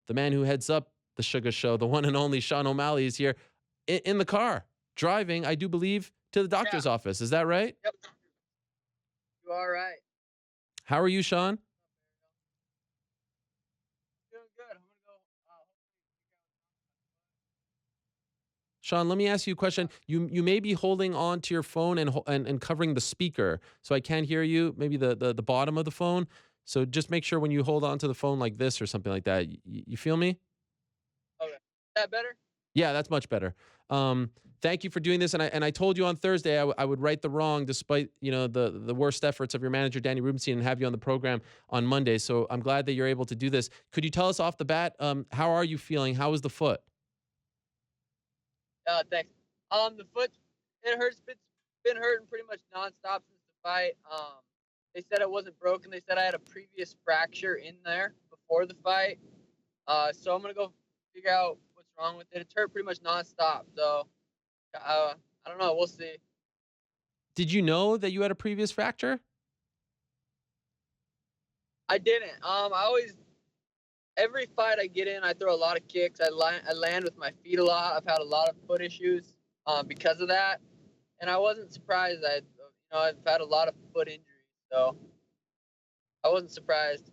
the man who heads up the Sugar Show, the one and only Sean O'Malley, is here in the car, driving, I do believe, to the Yeah. doctor's office. Is that right? Yep. You all right? How are you, Sean? Doing good. I'm gonna go. Sean, let me ask you a question. You may be holding on to your phone and covering the speaker, so I can't hear you. Maybe the bottom of the phone. So just make sure when you hold on to the phone like this or something like that. You feel me? Okay. Is that better? Yeah, that's much better. Thank you for doing this. And I told you on Thursday I would right the wrong, despite the worst efforts of your manager Danny Rubenstein, and have you on the program on Monday. So I'm glad that you're able to do this. Could you tell us off the bat, how are you feeling? How is the foot? Thanks. The foot, it hurts. It's been hurting pretty much nonstop since the fight. They said it wasn't broken. They said I had a previous fracture in there before the fight. So I'm gonna go figure out what's wrong with it. It's hurt pretty much nonstop. So, I don't know. We'll see. Did you know that you had a previous fracture? I didn't. I always every fight I get in, I throw a lot of kicks. I land with my feet a lot. I've had a lot of foot issues because of that, and I wasn't surprised. I've had a lot of foot injuries, so I wasn't surprised.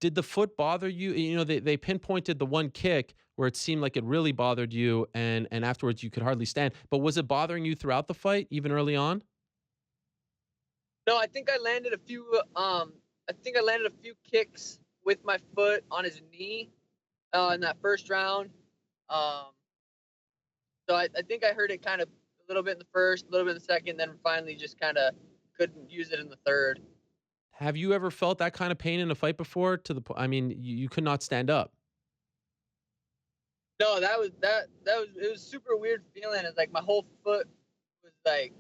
Did the foot bother you? They pinpointed the one kick where it seemed like it really bothered you, and afterwards you could hardly stand. But was it bothering you throughout the fight, even early on? No, I think I landed a few. I think I landed a few kicks with my foot on his knee in that first round. Um, so I think I heard it kind of a little bit in the first, a little bit in the second, then finally just kind of couldn't use it in the third. Have you ever felt that kind of pain in a fight before? I mean, you could not stand up. No, that was it was super weird feeling. It's like my whole foot was like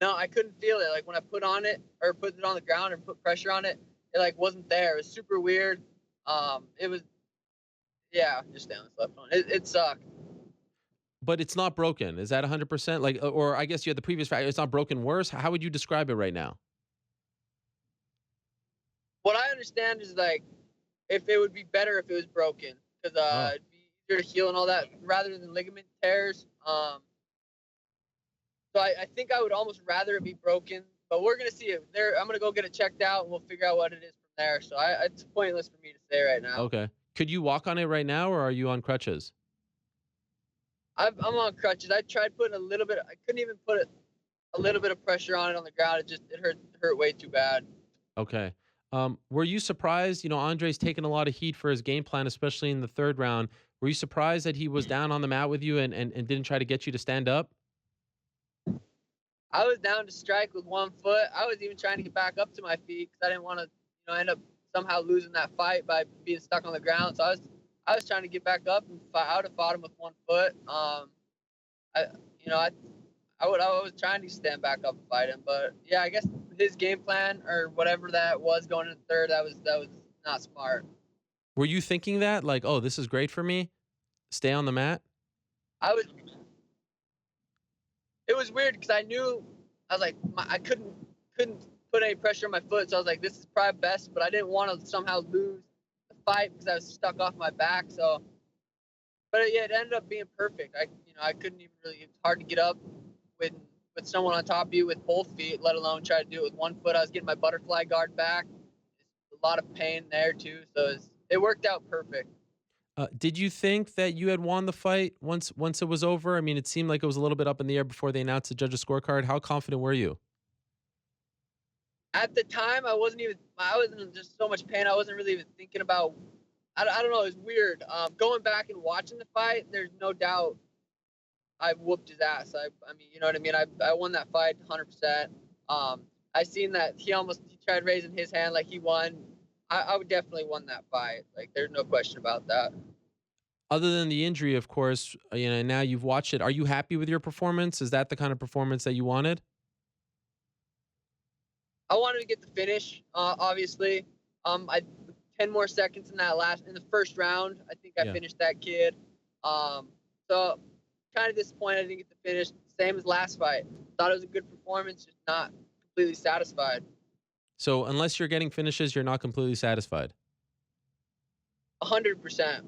no, I couldn't feel it. Like when I put on it or put it on the ground and put pressure on it, it like wasn't there. It was super weird. It was yeah, just down slept on it. It sucked. But it's not broken. Is that 100%? Like, or I guess you had the previous fracture. It's not broken worse. How would you describe it right now? What I understand is like if it would be better if it was broken because Oh. it'd be easier to heal and all that rather than ligament tears. So I think I would almost rather it be broken, but we're gonna see it. There, I'm gonna go get it checked out, and we'll figure out what it is from there. So it's pointless for me to say right now. Okay. Could you walk on it right now, or are you on crutches? I'm on crutches. I tried putting a little bit. I couldn't even put a little bit of pressure on it on the ground. It hurt way too bad. Okay. Were you surprised? Andre's taken a lot of heat for his game plan, especially in the third round. Were you surprised that he was down on the mat with you and didn't try to get you to stand up? I was down to strike with one foot. I was even trying to get back up to my feet because I didn't want to, end up somehow losing that fight by being stuck on the ground. So I was trying to get back up and fight. I would have fought him with one foot. I, you know, I was trying to stand back up and fight him, but yeah, I guess his game plan or whatever that was going into third, that was not smart. Were you thinking that, like, oh, this is great for me? Stay on the mat? I was. It was weird because I knew I was like I couldn't put any pressure on my foot, so I was like, this is probably best, but I didn't want to somehow lose the fight because I was stuck off my back. So, but yeah, it ended up being perfect. I couldn't even really. It's hard to get up with with someone on top of you with both feet, let alone try to do it with one foot. I was getting my butterfly guard back. A lot of pain there too, so it worked out perfect. Did you think that you had won the fight once it was over? I mean, it seemed like it was a little bit up in the air before they announced the judges' scorecard. How confident were you? At the time, I was in just so much pain. I wasn't really even thinking about. I don't know. It was weird. Going back and watching the fight, there's no doubt I whooped his ass. I mean, you know what I mean. I won that fight 100%. I seen that he tried raising his hand like he won. I would definitely won that fight. Like there's no question about that. Other than the injury, of course, now you've watched it. Are you happy with your performance? Is that the kind of performance that you wanted? I wanted to get the finish. Obviously, I 10 more seconds in the first round. I think I Yeah. finished that kid. So kind of disappointed I didn't get the finish. Same as last fight. Thought it was a good performance, just not completely satisfied. So unless you're getting finishes, you're not completely satisfied. 100%.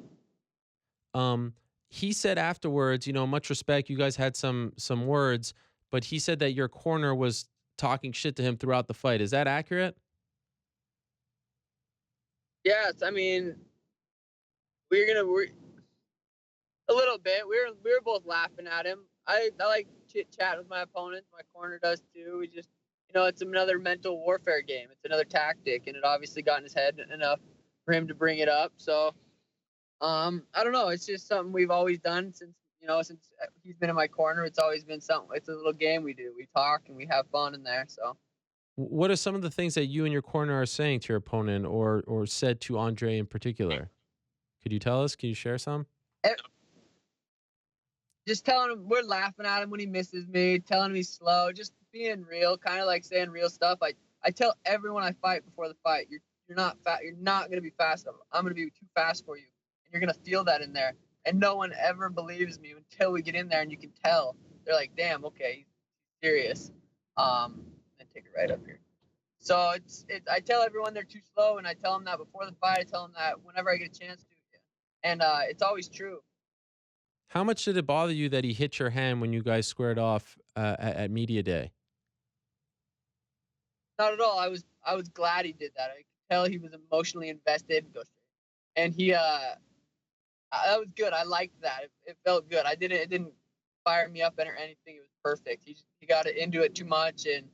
Um, he said afterwards, much respect. You guys had some words, but he said that your corner was talking shit to him throughout the fight. Is that accurate? Yes, I mean, we're a little bit. We were both laughing at him. I like chit chat with my opponents. My corner does too. We just, it's another mental warfare game. It's another tactic, and it obviously got in his head enough for him to bring it up. So, I don't know. It's just something we've always done since he's been in my corner. It's always been something. It's a little game we do. We talk and we have fun in there. So. What are some of the things that you and your corner are saying to your opponent, or said to Andre in particular? Could you tell us? Can you share some? eh, Just telling him we're laughing at him when he misses me, telling him he's slow, just being real, kind of like saying real stuff. I tell everyone I fight before the fight, you're not fat, you're not gonna be fast. I'm gonna be too fast for you, and you're gonna feel that in there. And no one ever believes me until we get in there, and you can tell they're like, damn, okay, he's serious. And take it right up here. So I tell everyone they're too slow, and I tell them that before the fight. I tell them that whenever I get a chance to, and it's always true. How much did it bother you that he hit your hand when you guys squared off at media day? Not at all. I was glad he did that. I could tell he was emotionally invested. And that was good. I liked that. It felt good. It didn't fire me up or anything. It was perfect. He got into it too much, and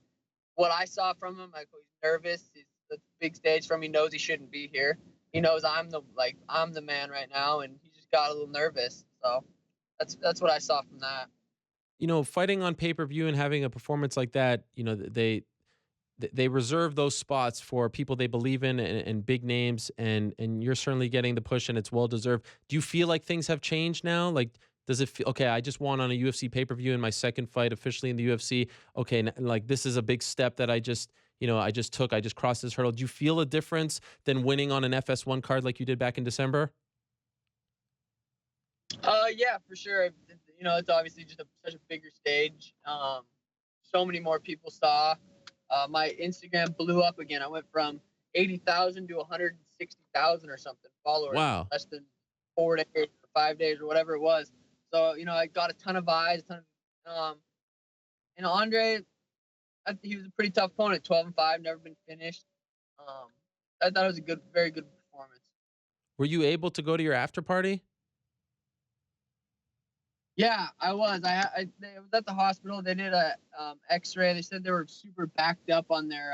what I saw from him, like he's nervous. He's the big stage from him. He knows he shouldn't be here. He knows I'm the man right now, and he just got a little nervous. So that's what I saw from that. Fighting on pay per view and having a performance like that, they reserve those spots for people they believe in, and big names, and you're certainly getting the push, and it's well deserved. Do you feel like things have changed now? Like, does it feel okay? I just won on a UFC pay per view in my second fight officially in the UFC. Okay, like this is a big step that I just took. I just crossed this hurdle. Do you feel a difference than winning on an FS1 card like you did back in December? Yeah, for sure. It's obviously just such a bigger stage. So many more people saw. My Instagram blew up again. I went from 80,000 to 160,000 or something followers in Wow. less than 4 days or 5 days or whatever it was. So I got a ton of eyes, Andre, he was a pretty tough opponent. 12-5, never been finished. Um, I thought it was a very good performance. Were you able to go to your after party? Yeah, I was. I was at the hospital. They did a X-ray. They said they were super backed up on their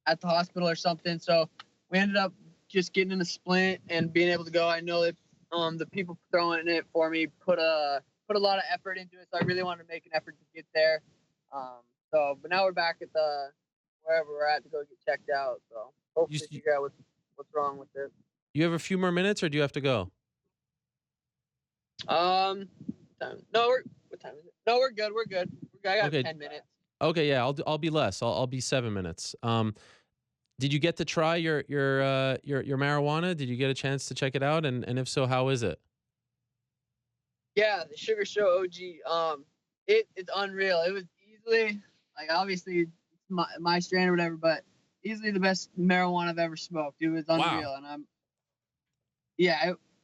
at the hospital or something. So we ended up just getting in a splint and being able to go. I know that the people throwing it for me put a lot of effort into it. So I really wanted to make an effort to get there. Um, but now we're back at the wherever we're at to go get checked out. So You hopefully figure out what's wrong with it. you have a few more minutes, or do you have to go? What time is it? No, we're good. We're good. I got Okay. 10 minutes. Okay, yeah, I'll be less. I'll be 7 minutes. Did you get to try your marijuana? Did you get a chance to check it out? And if so, how is it? Yeah, the Sugar Show OG. It's unreal. It was easily like obviously it's my strain or whatever, but easily the best marijuana I've ever smoked. It was Wow. unreal, and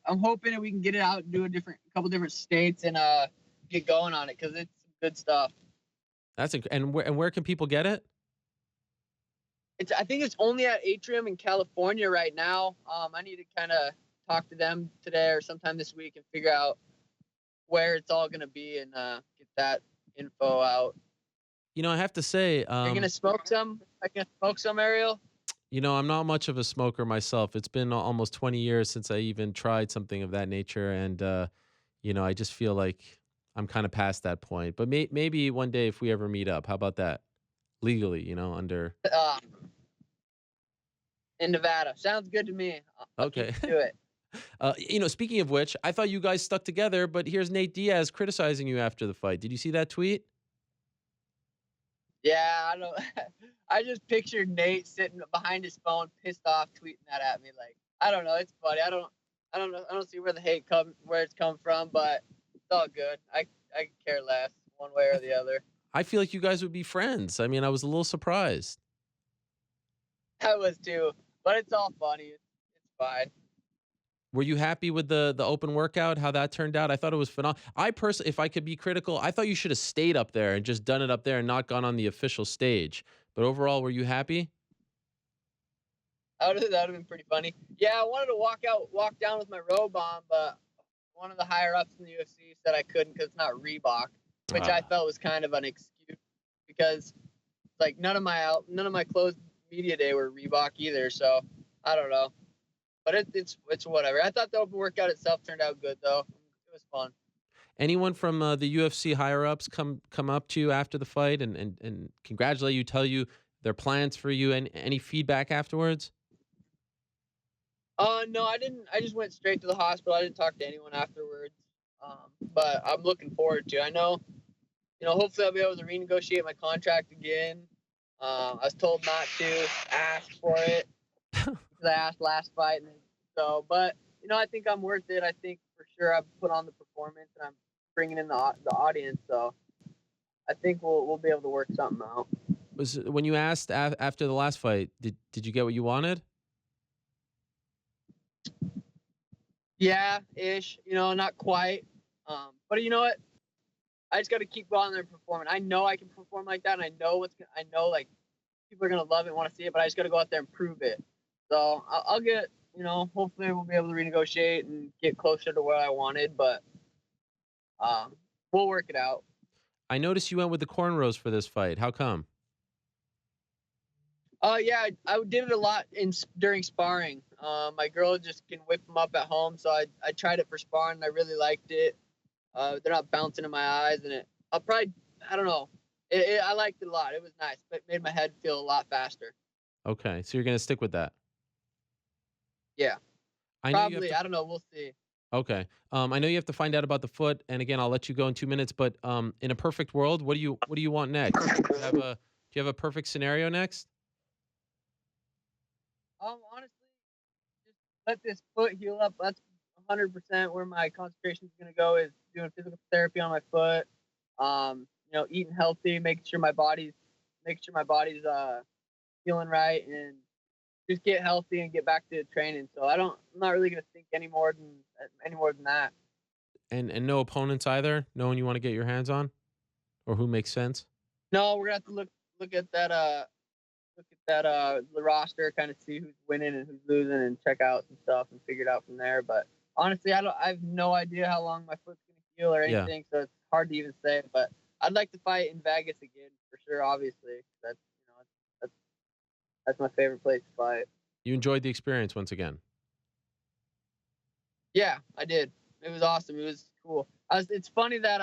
I'm hoping that we can get it out and do a couple different states and get going on it because it's some good stuff. And where can people get it? I think it's only at Atrium in California right now. I need to kind of talk to them today or sometime this week and figure out where it's all gonna be and get that info out. I have to say, You're gonna smoke some? I can smoke some, Ariel. I'm not much of a smoker myself. It's been almost 20 years since I even tried something of that nature, and I just feel like I'm kind of past that point. But maybe one day if we ever meet up, how about that? Legally, under. Uh, in Nevada. Sounds good to me. I'll keep Okay. you to it. Speaking of which, I thought you guys stuck together, but here's Nate Diaz criticizing you after the fight. Did you see that tweet? Yeah, I don't. I just pictured Nate sitting behind his phone, pissed off, tweeting that at me. Like I don't know. It's funny. I don't know. I don't see where the where it's come from, but it's all good. I care less one way I, or the other. I feel like you guys would be friends. I mean, I was a little surprised. I was too, but it's all funny. It's fine. Were you happy with the open workout, how that turned out? I thought it was phenomenal. I personally, if I could be critical, I thought you should have stayed up there and just done it up there and not gone on the official stage. But overall, were you happy? That would have been pretty funny. Yeah, I wanted to walk down with my robe on, but one of the higher ups in the UFC said I couldn't because it's not Reebok, which I Ah. felt was kind of an excuse because like none of my clothes media day were Reebok either. So I don't know, but it's whatever. I thought the open workout itself turned out good though. It was fun. Anyone from the UFC higher ups come up to you after the fight and congratulate you, tell you their plans for you, and any feedback afterwards? No, I didn't. I just went straight to the hospital. I didn't talk to anyone afterwards. But I'm looking forward to. I know, hopefully I'll be able to renegotiate my contract again. I was told not to ask for it because I asked last fight, and so. But I think I'm worth it. I think for sure I've put on the performance, and I'm bringing in the audience. So I think we'll be able to work something out. Was when you asked after the last fight, did you get what you wanted? Yeah, ish. Not quite. But you know what? I just got to keep going there and performing. I know I can perform like that, and I know like people are gonna love it, want to see it, but I just got to go out there and prove it. So I'll get, hopefully we'll be able to renegotiate and get closer to where I wanted, but um, we'll work it out. I noticed you went with the cornrows for this fight. How come? Yeah, I did it a lot during sparring. My girl just can whip them up at home, so I tried it for sparring. And I really liked it. They're not bouncing in my eyes, and I don't know. I liked it a lot. It was nice. It made my head feel a lot faster. Okay, so you're gonna stick with that. Yeah, I know you have probably. to. I don't know. We'll see. Okay, I know you have to find out about the foot, and again, I'll let you go in 2 minutes. But in a perfect world, what do you want next? Do you have a perfect scenario next? Honestly, just let this foot heal up. That's 100% where my concentration is gonna go. Is doing physical therapy on my foot. Eating healthy, making sure my body's feeling right, and just get healthy and get back to training. So I'm not really gonna think any more than that. And no opponents either. No one you want to get your hands on, or who makes sense. No, we're gonna have to look at that the roster, kind of see who's winning and who's losing, and check out some stuff and figure it out from there. But honestly, I have no idea how long my foot's gonna heal or Yeah, anything, so it's hard to even say. But I'd like to fight in Vegas again for sure. Obviously, that's that's my favorite place to fight. you enjoyed the experience once again. Yeah, I did. It was awesome. It was cool. It's funny that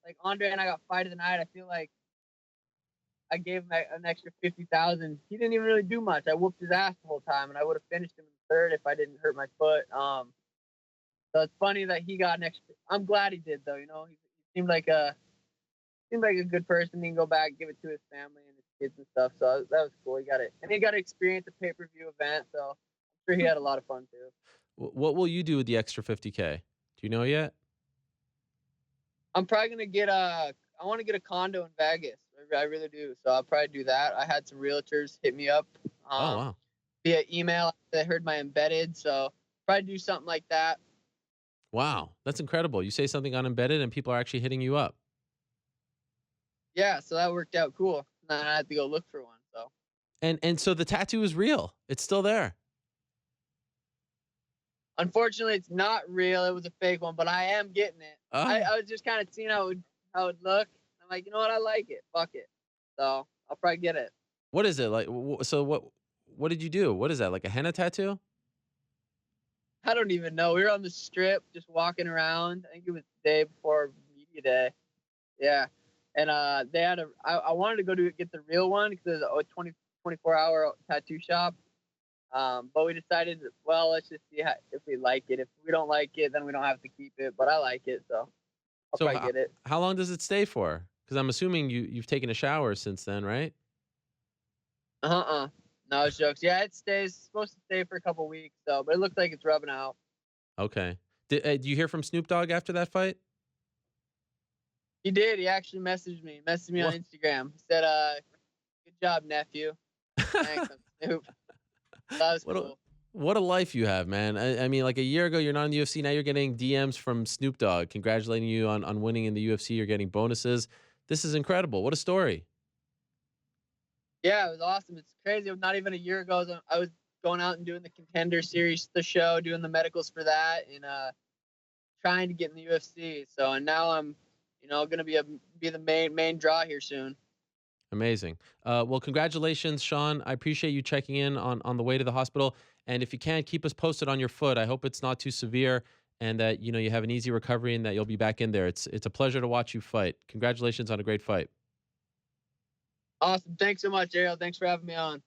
like Andre and I got fight of the night. I feel like I gave him an extra 50,000. He didn't even really do much. I whooped his ass the whole time, and I would have finished him in the third if I didn't hurt my foot. So it's funny that he got an extra. I'm glad he did though. He seemed like a good person. He can go back, give it to his family and his kids and stuff. So that was cool. He got it, and he got to experience a pay-per-view event. So I'm sure he had a lot of fun too. What will you do with the extra 50K? Do you know yet? I'm probably gonna get a. I want to get a condo in Vegas. I really do. So I'll probably do that. I had some realtors hit me up Oh um, wow, via email. They heard my embedded, so probably do something like that. wow, that's incredible. You say something on embedded, and people are actually hitting you up. Yeah, so that worked out cool. And then I had to go look for one. So And so the tattoo is real. It's still there. unfortunately, it's not real. It was a fake one, but I am getting it. Oh, I was just kind of seeing how it looked. I'm like, you know what? I like it. Fuck it. So I'll probably get it. what is it like? So what did you do? What is that, like a henna tattoo? I don't even know. We were on the strip just walking around. I think it was the day before media day. Yeah. And they had I wanted to go to get the real one because there's a 24-hour tattoo shop. But we decided, well, let's just see if we like it. If we don't like it, then we don't have to keep it. But I like it, so I'll So probably get it. how long does it stay for? Because I'm assuming you've taken a shower since then, right? Uh-uh. No, it's jokes. Yeah, it's supposed to stay for a couple weeks, so but it looks like it's rubbing out. Okay. Do you hear from Snoop Dogg after that fight? He did. He actually messaged me on What? Instagram. He said, "Good job, nephew." Thanks, I'm Snoop. That was what a cool. What a life you have, man. I mean, like a year ago, you're not in the UFC. Now you're getting DMs from Snoop Dogg congratulating you on winning in the UFC. You're getting bonuses. This is incredible. What a story. Yeah, it was awesome. It's crazy. Not even a year ago, I was going out and doing the Contender Series, the show, doing the medicals for that, and trying to get in the UFC. So, and now I'm, gonna be the main draw here soon. Amazing. Well, congratulations, Sean. I appreciate you checking in on the way to the hospital. And if you can, keep us posted on your foot. I hope it's not too severe and that you have an easy recovery and that you'll be back in there. It's a pleasure to watch you fight. Congratulations on a great fight. Awesome. Thanks so much, Ariel. Thanks for having me on.